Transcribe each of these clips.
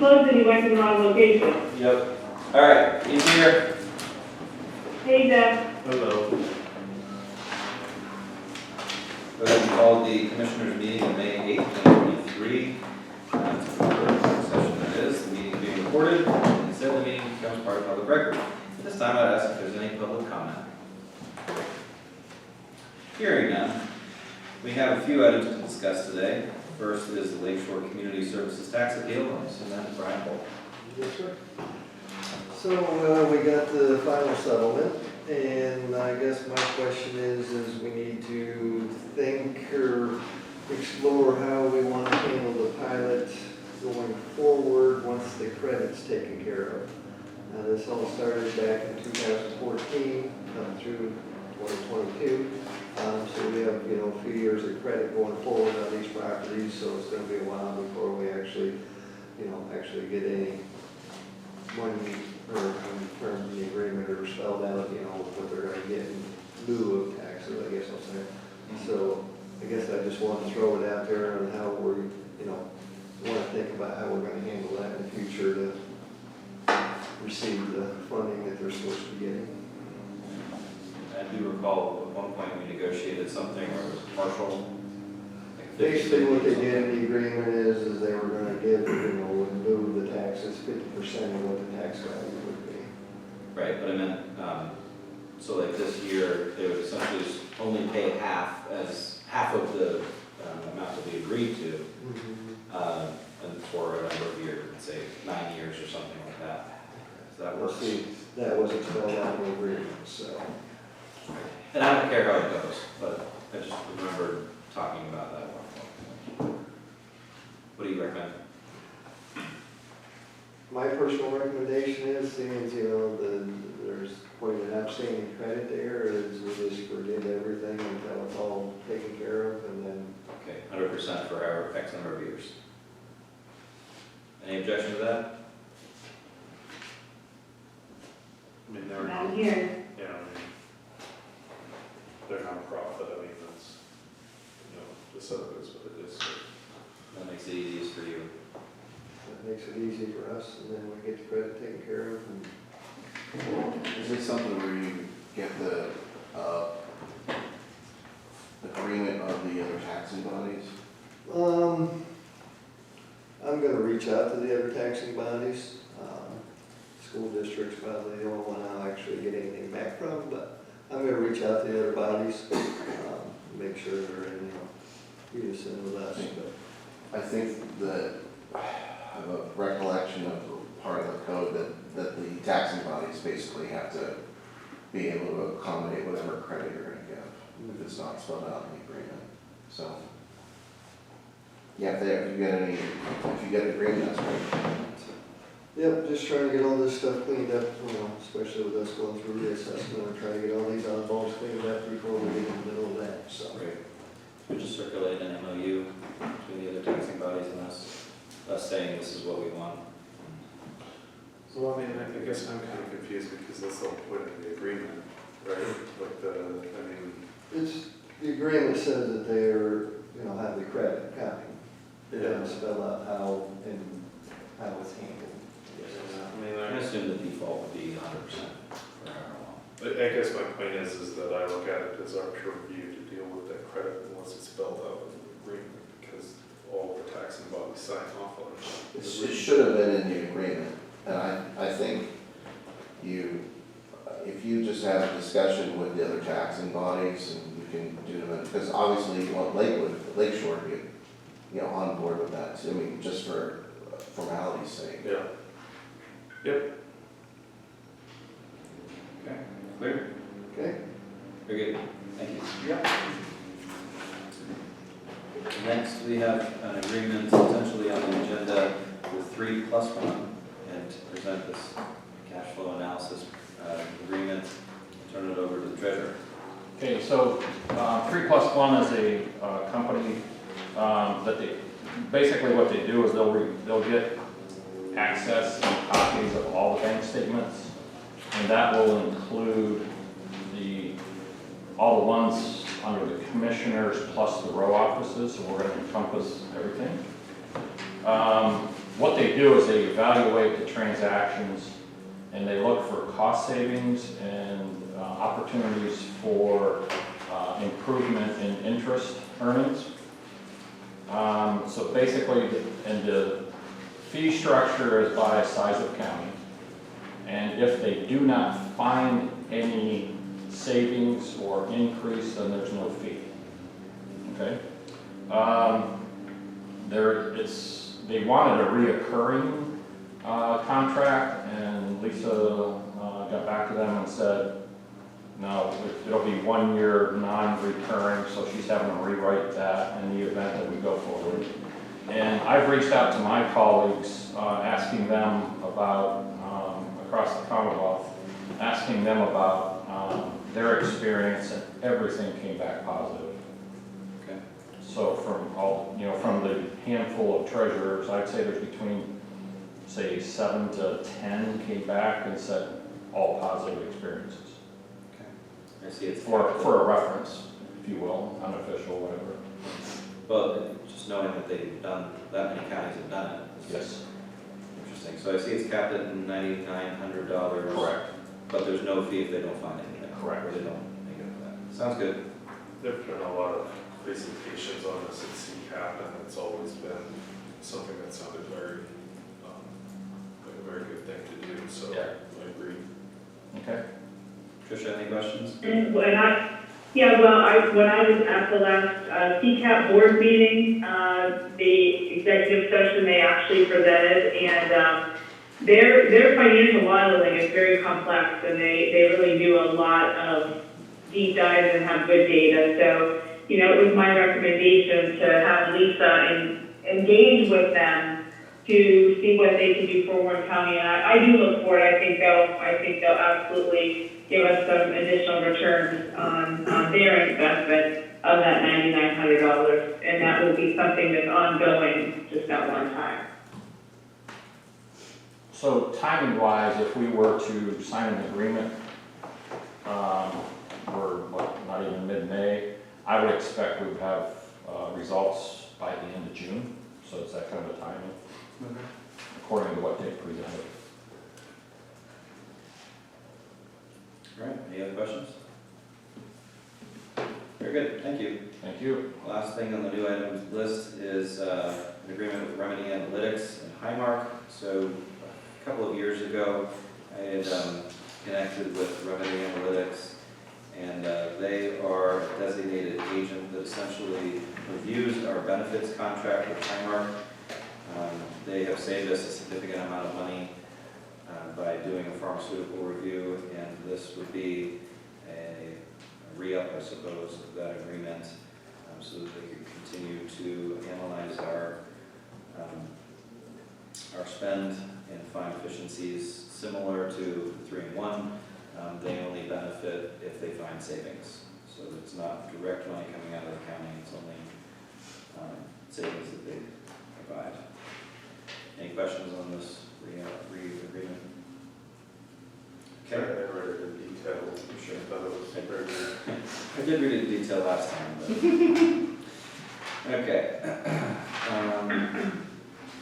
Closed and you went to the wrong location. Yep. All right, he's here. Hey, Jeff. Hello. Go ahead and call the Commissioners meeting on May 8th, 2023. Session that is. The meeting is being recorded, and instead the meeting becomes part of public record. At this time, I'd ask if there's any public comment. Hearing none, we have a few items to discuss today. First is the Lakeshore Community Services Tax Appeal, and I send that to Brian Bolt. Yes, sir. So, we got the final settlement, and I guess my question is we need to think or explore how we want to handle the pilot going forward once the credit's taken care of. Now, this all started back in 2014, up through 2022. So we have, a few years of credit going forward on these properties, so it's gonna be a while before we actually get any money or in terms of the agreement or spelled out, what they're gonna get in lieu of taxes, I guess I'll say. So I guess I just want to throw it out there on how we're, want to think about how we're gonna handle that in the future to receive the funding that they're supposed to be getting. I do recall at one point we negotiated something where it was partial. Like Basically, what they did in the agreement is they were gonna give, in lieu of the taxes, 50% of what the tax value would be. Right, but I meant, so like this year, they would essentially only pay half of the amount that we agreed to, and for a number of years, say 9 years or something like that. Does that work? See, that wasn't spelled out in the agreement, so. And I don't care how it goes, but I just remember talking about that one. What do you recommend? My personal recommendation is, seeing as, there's quite an outstanding credit there, is we just forget everything until it's all taken care of, and then. Okay, 100% for our X number of years. Any objection to that? I mean, they're Not here. yeah, they're nonprofit. I mean, that's just others, but it is. That makes it easiest for you. That makes it easy for us, and then we get the credit taken care of. And Is this something where you get the agreement of the other taxing bodies? I'm gonna reach out to the other taxing bodies. School district's probably the only one I'll actually get anything back from, but I'm gonna reach out to the other bodies, make sure they're in, unison with us. But I think that I have a recollection of part of the code that the taxing bodies basically have to be able to accommodate whatever credit you're gonna give, if it's not spelled out in the agreement. So, yeah, if you get an agreement, that's great. Yep, just trying to get all this stuff cleaned up, especially with us going through the assessment, and trying to get all these oddballs cleaned up before we get in the middle of that, so. Great. We just circulate an MOU between the other taxing bodies and us saying this is what we want. Well, I mean, I guess I'm kind of confused because that's the whole point of the agreement, right? Like It's, the agreement says that they're, have the credit coming. It Yeah. doesn't spell out how it's handled. I assume the default would be 100% for our law. I guess my point is that I look at it as our purview to deal with that credit unless it's spelled out in the agreement, because all the taxing bodies sign off on it. It should have been in the agreement, and I think if you just have a discussion with the other taxing bodies, and you can do them, because obviously you want Lakeshore to be, on board with that too, I mean, just for formality's sake. Yeah. Yep. Okay, clear? Okay? Very good. Thank you. Yeah. Next, we have an agreement potentially on the agenda with 3+One, and to present this cash flow analysis agreement, turn it over to the treasurer. Okay, so 3+One is a company that basically what they do is they'll get access and copies of all the bank statements, and that will include all the ones under the commissioners plus the row offices, so we're going to encompass everything. What they do is they evaluate the transactions and they look for cost savings and opportunities for improvement in interest earnings. So basically, and the fee structure is by size of county. And if they do not find any savings or increase, then there's no fee. Okay? They wanted a reoccurring contract, and Lisa got back to them and said, no, it'll be 1 year non-recurring, so she's having to rewrite that in the event that we go forward. And I've reached out to my colleagues, asking them about, across the Commonwealth, asking them about their experience, and everything came back positive. Okay. So from all, from the handful of treasurers, I'd say there's between, say, 7 to 10 came back and said all positive experiences. Okay. I see it's. For a reference, if you will, unofficial, whatever. Well, just knowing that they've done, that many counties have done it. Is Yes. Interesting. So I see it's capped at $9,900. Correct. But there's no fee if they don't find anything. Correct. Or they don't make it for that. Sounds good. There've been a lot of presentations on this at CCAP, and it's always been something that sounded very, like a very good thing to do, so Yeah. I agree. Okay. Tricia, any questions? And when I was at the last CCAP board meeting, the executive session, they actually presented, and their financial modeling is very complex, and they really do a lot of deep dives and have good data. So, it was my recommendation to have Lisa engage with them to see what they can do for Warren County. And I do look forward. I think they'll absolutely give us some additional returns on their investment of that $9,900, and that will be something that's ongoing, just not one time. So timing-wise, if we were to sign an agreement, we're not even mid-May, I would expect we would have results by the end of June. So it's that kind of a timing, according to what they presented. All right, any other questions? Very good, thank you. Thank you. Last thing on the new items list is an agreement with Remedy Analytics and Highmark. So a couple of years ago, I had connected with Remedy Analytics, and they are a designated agent that essentially reviews our benefits contract with Highmark. They have saved us a significant amount of money by doing a pharmaceutical review, and this would be a re-up, I suppose, of that agreement, so that they can continue to analyze our spend and find efficiencies similar to 3+One. They only benefit if they find savings, so it's not direct money coming out of the county, it's only savings that they provide. Any questions on this agreement? I read it in detail. Sure. I thought it was very good. I did read it in detail last time, but. Okay.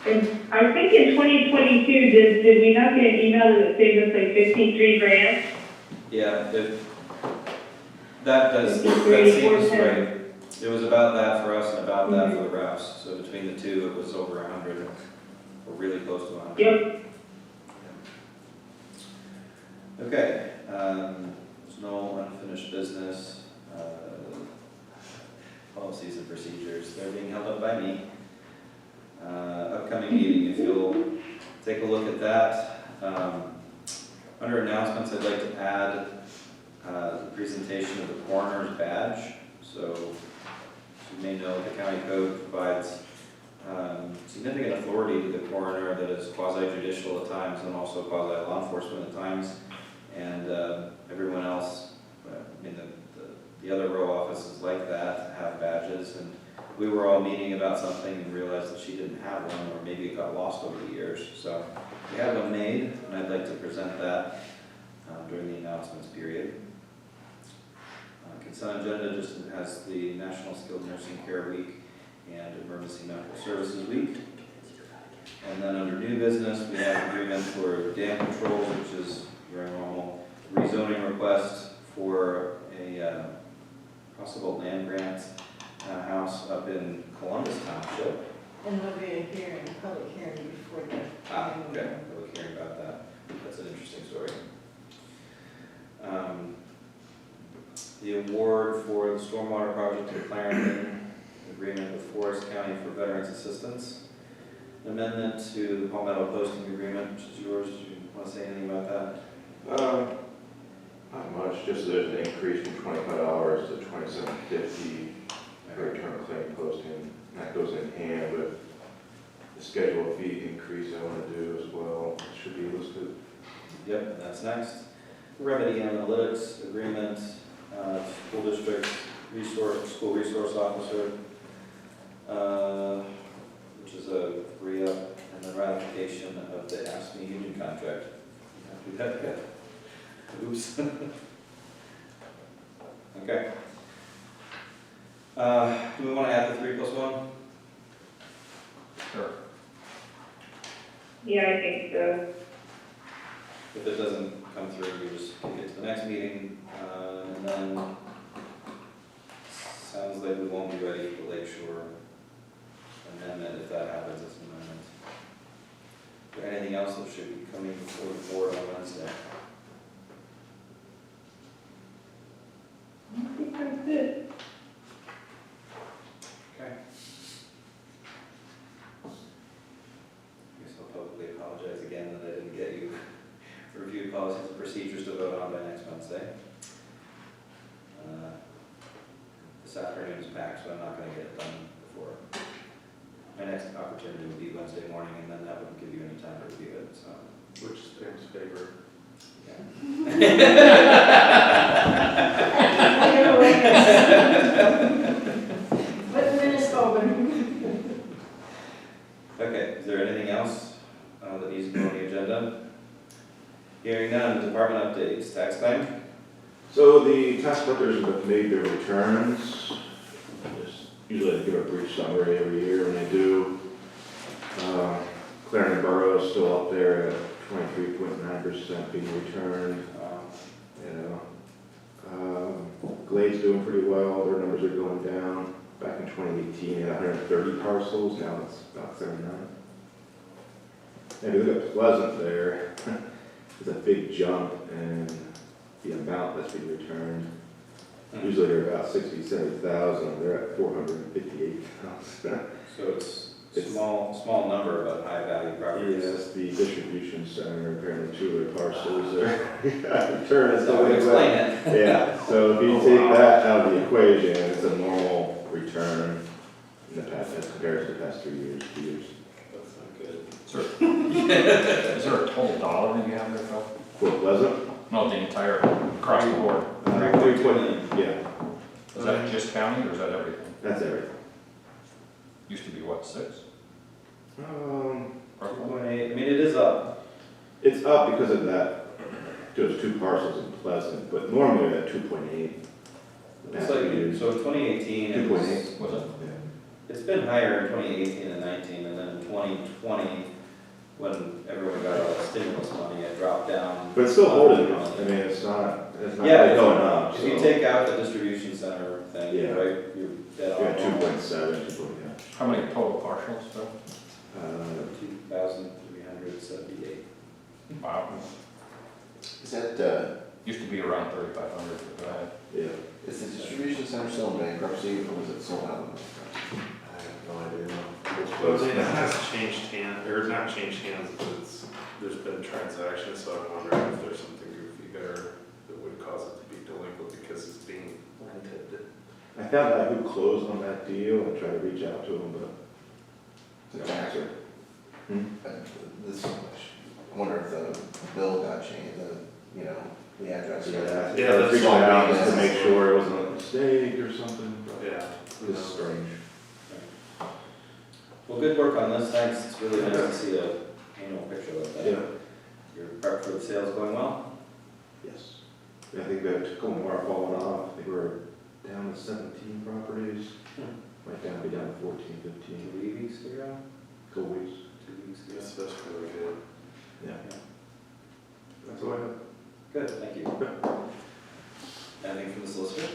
And I think in 2022, did we not get an email that saved us like 53 grand? Yeah, that seems 53, right. It was about that for us and about that for the refs. So between the two, it was over 100, or really close to 100. Yep. Okay, there's no unfinished business. Policies and procedures, they're being held up by me. Upcoming meeting, if you'll take a look at that. Under announcements, I'd like to add the presentation of the coroner's badge. So, as you may know, the county code provides significant authority to the coroner that is quasi-judicial at times and also quasi-law enforcement at times. And everyone else, I mean, the other row offices like that have badges, and we were all meeting about something and realized that she didn't have one, or maybe it got lost over the years. So we have one made, and I'd like to present that during the announcements period. Consent agenda just has the National Skilled Nursing Care Week and Emergency Medical Services Week. And then under new business, we have agreement for dam controls, which is very normal. Rezoning request for a possible land grant house up in Columbus Township. And there'll be a hearing, a public hearing before the. Okay, we'll hear about that. That's an interesting story. The award for the stormwater project in Clarendon, agreement with Forest County for Veterans Assistance. Amendment to the Palmetto posting agreement, which is yours. Do you want to say anything about that? Not much, just there's an increase from $25 to $27.50 for return claim posting. That goes in hand with the schedule fee increase I want to do as well. It should be listed. Yep, that's next. Remedy Analytics Agreement, School District School Resource Officer, which is a re-up, and the ratification of the ASME union contract. We have to do that again. Oops. Okay. Do we want to add the 3+1? Sure. Yeah, I think so. If it doesn't come through, we just kick it to the next meeting, and then sounds like we won't be ready for the Lakeshore amendment. If that happens, it's an amendment. Is there anything else that should be coming before the board on Wednesday? I think that's it. Okay. Guess I'll publicly apologize again that I didn't get you reviewed policies and procedures to vote on by next Wednesday. This afternoon is packed, so I'm not going to get it done before. My next opportunity would be Wednesday morning, and then that wouldn't give you any time to review it, so. Which is Pam's favorite. But the minutes open. Okay, is there anything else that needs to go on the agenda? Hearing none, department updates, tax claim? So the tax collectors have made their returns. Just usually I give a brief summary every year when they do. Clarendon Borough is still up there at 23.9% being returned. Glade's doing pretty well. Their numbers are going down. Back in 2018, they had 130 parcels. Now it's about 39. And if you look at Pleasant there, there's a big jump in the amount that's being returned. Usually they're about 60, 70,000. They're at 458,000. So it's small number, but high value properties. Yes, the distribution center, apparently 2 of their parcels are returned. That would explain it. Yeah, so if you take that out of the equation, it's a normal return in the past, as compared to the past 2 years. That's not good. Is there a total dollar that you have there, Phil? For Pleasant? No, the entire, across the board. 3.9. Yeah, Is that just county or is that everything? that's everything. Used to be what, 6? Um, Roughly? 2.8, I mean, it is up. It's up because of that, those 2 parcels in Pleasant, but normally at 2.8. It's like, so in 2018, it was, 2.8. Was it? it's been higher in 2018 and 19, and then in 2020, when everyone got all the stimulus money, it dropped down. But it's still holding, I mean, it's not Yeah, really going up. If you take out the distribution center thing, Yeah. right, you're dead on. Yeah, 2.7, yeah. How many total partials, Phil? 2,378. Wow. Is that, Used to be around 3,500 for that. yeah. Is the distribution center still in bankruptcy, or was it sold out? I have no idea. Well, it has changed hands, or not changed hands, but there's been transactions, so I'm wondering if there's something goofy there that would cause it to be delinquent because it's being rented. I found out who closed on that deal and tried to reach out to him, but The no tax, answer. this, I wonder if the bill got changed, the address. Yeah, Yeah, I was that's reaching all out we just to need. make sure it wasn't a mistake or something, but Yeah. it's strange. Well, good work on this, thanks. It's really nice to see a annual picture like that. Yeah. Your prep for the sales going well? Yes. I think that a couple more are falling off. I think we're down to 17 properties. Might down be down to 14, 15, 3 weeks to go? couple weeks. 2 weeks ago. That's really good. Yeah. That's all I have. Good, thank you. Anything from the solicitor?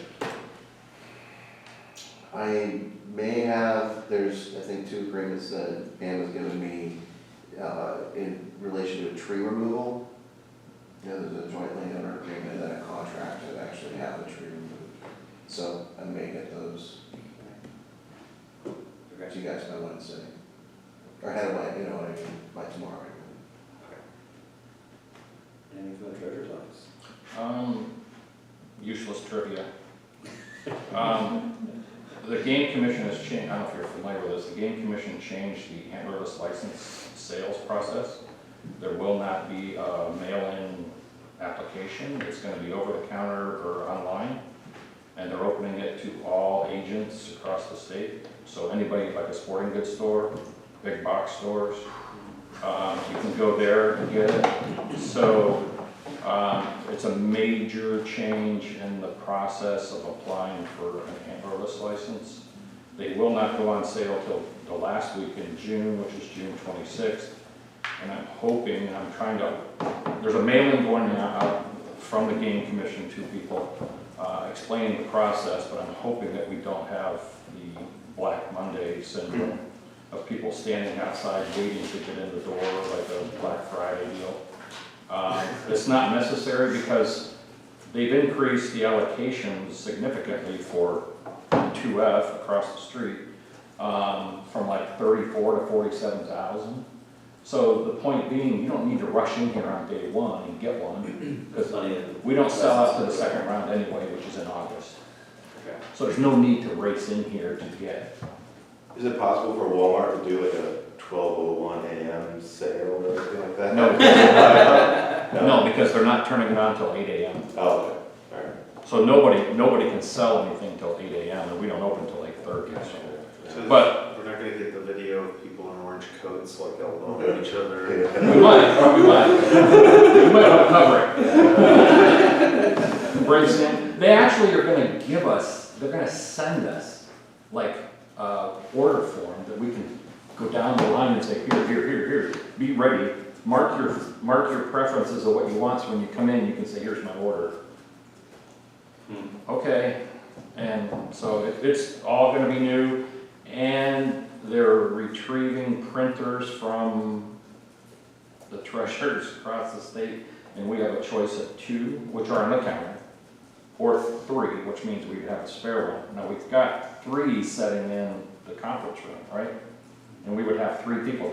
I may have, there's, I think, 2 agreements that Pam has given me, in relation to tree removal. You know, there's a joint landowner agreement and a contract that actually have the tree removed. So I may get those, Okay. so you guys know Wednesday. Or ahead of my, you know what I mean, by tomorrow. Anything from the treasurer's office? Useless trivia. The game commission has changed, I don't know if you're familiar with this, the game commission changed the antlerless license sales process. There will not be a mail-in application, it's gonna be over the counter or online. And they're opening it to all agents across the state. So anybody like a sporting goods store, big box stores, you can go there and get it. So it's a major change in the process of applying for an antlerless license. They will not go on sale till the last week in June, which is June 26th. And I'm hoping, and I'm trying to, there's a mailing going out from the game commission to people explaining the process, but I'm hoping that we don't have the Black Monday syndrome of people standing outside waiting to get in the door like a Black Friday deal. It's not necessary because they've increased the allocations significantly for 2F across the street from like 34 to 47,000. So the point being, you don't need to rush in here on day one and get one because we don't sell out to the second round anyway, which is in August. Okay. So there's no need to race in here to get. Is it possible for Walmart to do like a 12:01 a.m. sale or anything like that? No. No, because they're not turning it on till 8 a.m. Oh, okay, all right. So nobody can sell anything till 8 a.m. and we don't open till 8:30. So But we're not gonna get the video of people in orange coats like elbowing at each other. we might want to cover it. Brace in. They actually are going to give us, they're going to send us like order form that we can go down the line and say, here, be ready. Mark your preferences of what you want, so when you come in, you can say, here's my order. Okay, and so it's all going to be new, and they're retrieving printers from the treasurers across the state, and we have a choice of 2, which are on the counter, or 3, which means we have a spare one. Now, we've got 3 setting in the conference room, right? And we would have 3 people,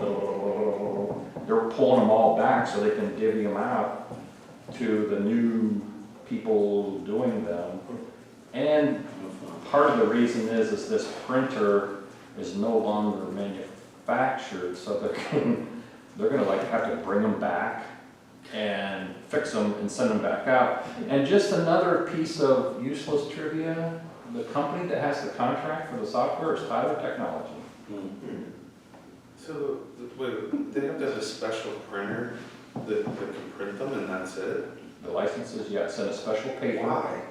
they're pulling them all back so they can divvy them out to the new people doing them. And part of the reason is this printer is no longer manufactured, so they're gonna like have to bring them back and fix them and send them back out. And just another piece of useless trivia, the company that has the contract for the software is Tyler Technology. So, wait, they have to have a special printer that can print them and that's it? The licenses, yes, and a special paper. Why?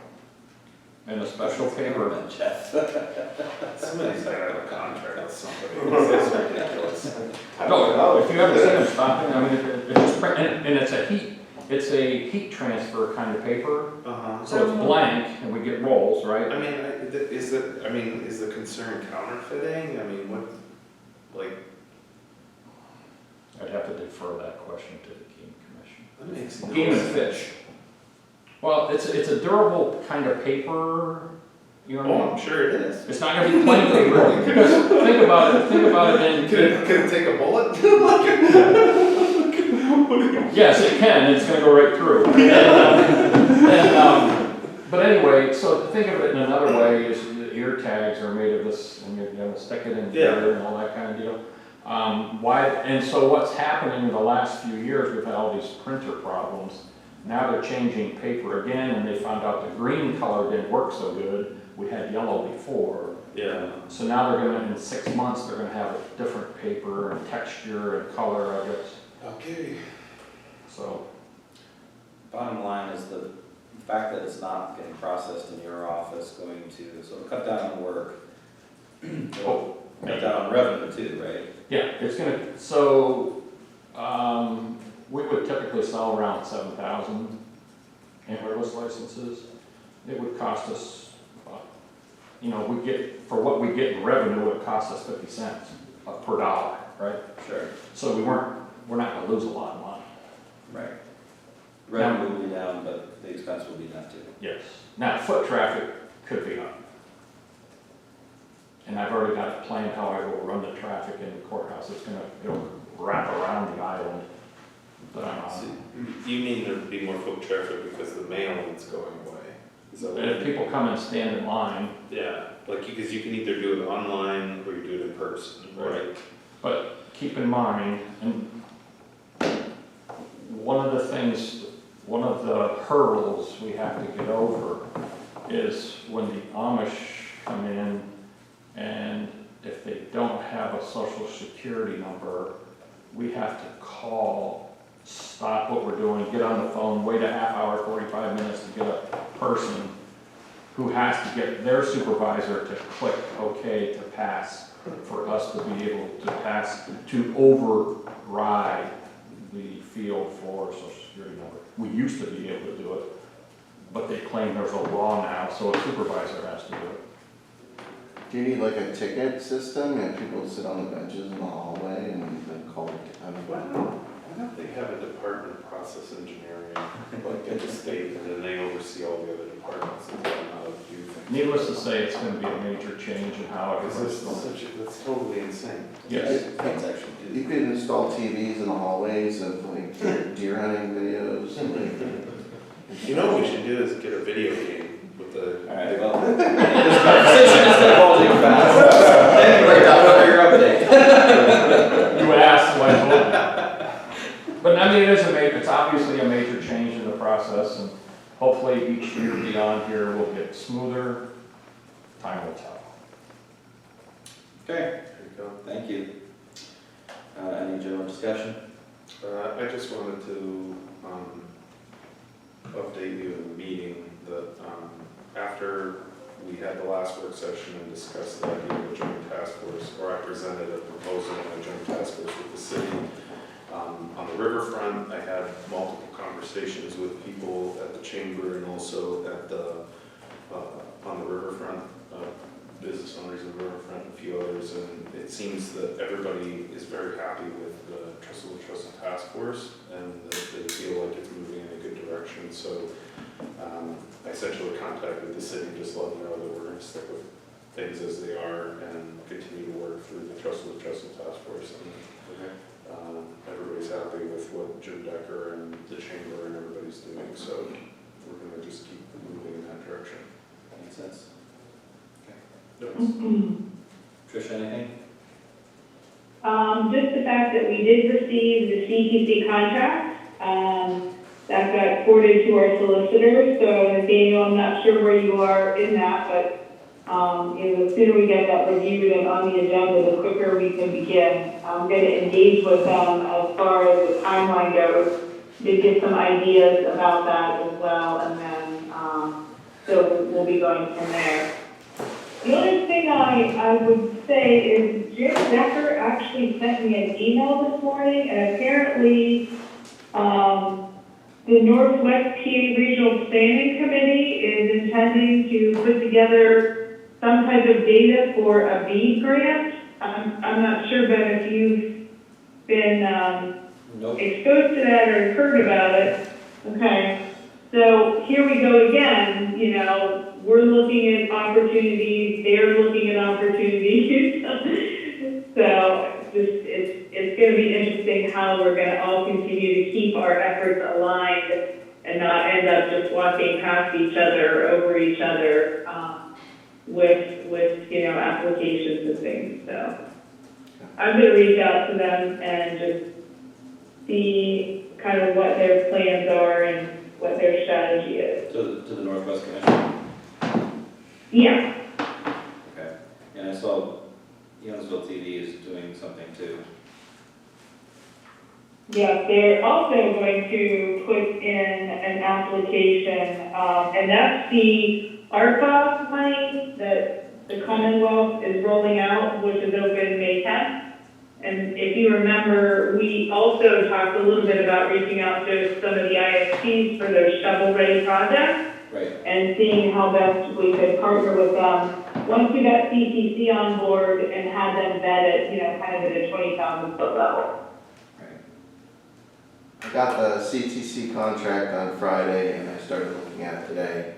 And a special paper. Somebody's gotta have a contract with somebody. That's ridiculous. No, if you ever see them stopping, I mean, it just print, and it's a heat transfer kind of paper. Uh-huh. So it's blank and we get rolls, right? I mean, is the concern counterfeiting? I mean, what, like, I'd have to defer that question to the Game Commission. that makes no Game and sense. Fish. Well, it's a durable kind of paper, you know what I Oh, mean? I'm sure it is. It's not gonna be plain paper, because think about it Can it take a bullet? yes, it can, it's gonna go right through. But anyway, so think of it in another way, is the ear tags are made of this, and you're gonna stick it in here and all that kind of deal. And so what's happening in the last few years, we've had all these printer problems. Now they're changing paper again, and they found out the green color didn't work so good. We had yellow before. Yeah. So now they're gonna, in 6 months, they're gonna have a different paper and texture and color, I guess. Okay. So, Bottom line is the fact that it's not getting processed in your office going to, so it'll cut down on work. It'll cut down on revenue too, right? Yeah, it's gonna, so, we would typically sell around 7,000 ambulance licenses. It would cost us, we get, for what we get in revenue, it costs us 50 cents per dollar, right? Sure. So we're not gonna lose a lot of money. Right. Revenue will be down, but the expense will be down too. Yes. Now, foot traffic could be up. And I've already got it planned how I will run the traffic in the courthouse. It'll wrap around the island that I'm on. You mean there'd be more foot traffic because the mail-in's going away? Is that what And if people come and stand in line, Yeah, like, because you can either do it online or you do it in person, right? but keep in mind, and one of the hurdles we have to get over is when the Amish come in, and if they don't have a social security number, we have to call, stop what we're doing, get on the phone, wait a half hour, 45 minutes to get a person who has to get their supervisor to click OK to pass, for us to be able to pass, to override the field for social security number. We used to be able to do it, but they claim there's a law now, so a supervisor has to do it. Do you need like a ticket system and people sit on the benches in the hallway and then call it? Why don't they have a department of process engineering, like at the state, and then they oversee all the other departments and tell them how to do things? Needless to say, it's going to be a major change in how it Because works. that's totally insane. Yes. That's actually You could install TVs in the hallways of like deer hunting videos and like. You know what we should do is get a video game with the. All right, well, this conversation is evolving fast. Thank you, Doc, for your update. You asked, so I told you. But I mean, it's obviously a major change in the process, and hopefully each year beyond here will get smoother. Time will tell. Okay, There you go. thank you. Any general discussion? I just wanted to update you in the meeting that after we had the last work session and discussed the idea of a joint task force, or I presented a proposal on a joint task force with the city. On the riverfront, I had multiple conversations with people at the chamber and also at the, on the riverfront, business owners of the riverfront and a few others, and it seems that everybody is very happy with the Trestle Task Force, and that they feel like it's moving in a good direction. So I essentially contacted the city, just letting them know that we're going to stick with things as they are and continue to work through the Trestle Task Force. And, everybody's happy with what Jim Decker and the chamber and everybody's doing, so we're going to just keep moving in that direction. Makes sense. Mm-hmm. Tricia, anything? Just the fact that we did receive the CTC contract, that got forwarded to our solicitor. So Daniel, I'm not sure where you are in that, but the sooner we get that reviewed and on the agenda, the quicker we can begin. I'm going to engage with them as far as the timeline goes to get some ideas about that as well, and then so we'll be going from there. The other thing I would say is Jim Decker actually sent me an email this morning, and apparently the Northwest PA Regional Planning Committee is intending to put together some type of data for a BEAD grant. I'm not sure, Ben, if you've been Nope. exposed to that or heard about it. Okay, so here we go again, we're looking at opportunities, they're looking at opportunities. So it's going to be interesting how we're going to all continue to keep our efforts aligned and not end up just walking past each other, over each other, with applications and things. So I'm going to reach out to them and just see kind of what their plans are and what their strategy is. To the Northwest Commission? Yeah. Okay. And I saw Youngsville TV is doing something too. Yeah, they're also going to put in an application, and that's the ARPA money that the Commonwealth is rolling out, which is open May 10th. And if you remember, we also talked a little bit about reaching out to some of the ISPs for those shovel-ready projects Right, and seeing how best we could partner with them. Once we got CTC on board and had them vet it, kind of at a 20,000 foot level. right. I got the CTC contract on Friday and I started looking at it today.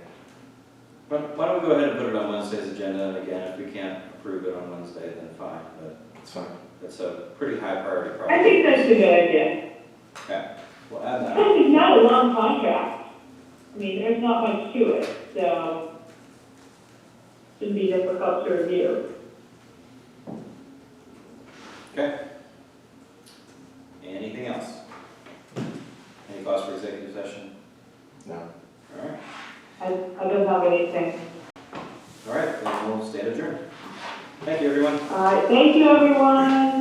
But why don't we go ahead and put it on Wednesday's agenda, and again, if we can't approve it on Wednesday, then fine, but It's fine. it's a pretty high priority I project. think that's a good idea. Okay, we'll add that. Plus, it's not a long contract. I mean, there's not much to it, so shouldn't be difficult to review. Okay. Anything else? Any cause for executive session? No. All right, I don't have anything. all right, then we'll stand adjourned. Thank you, everyone. All right, thank you, everyone.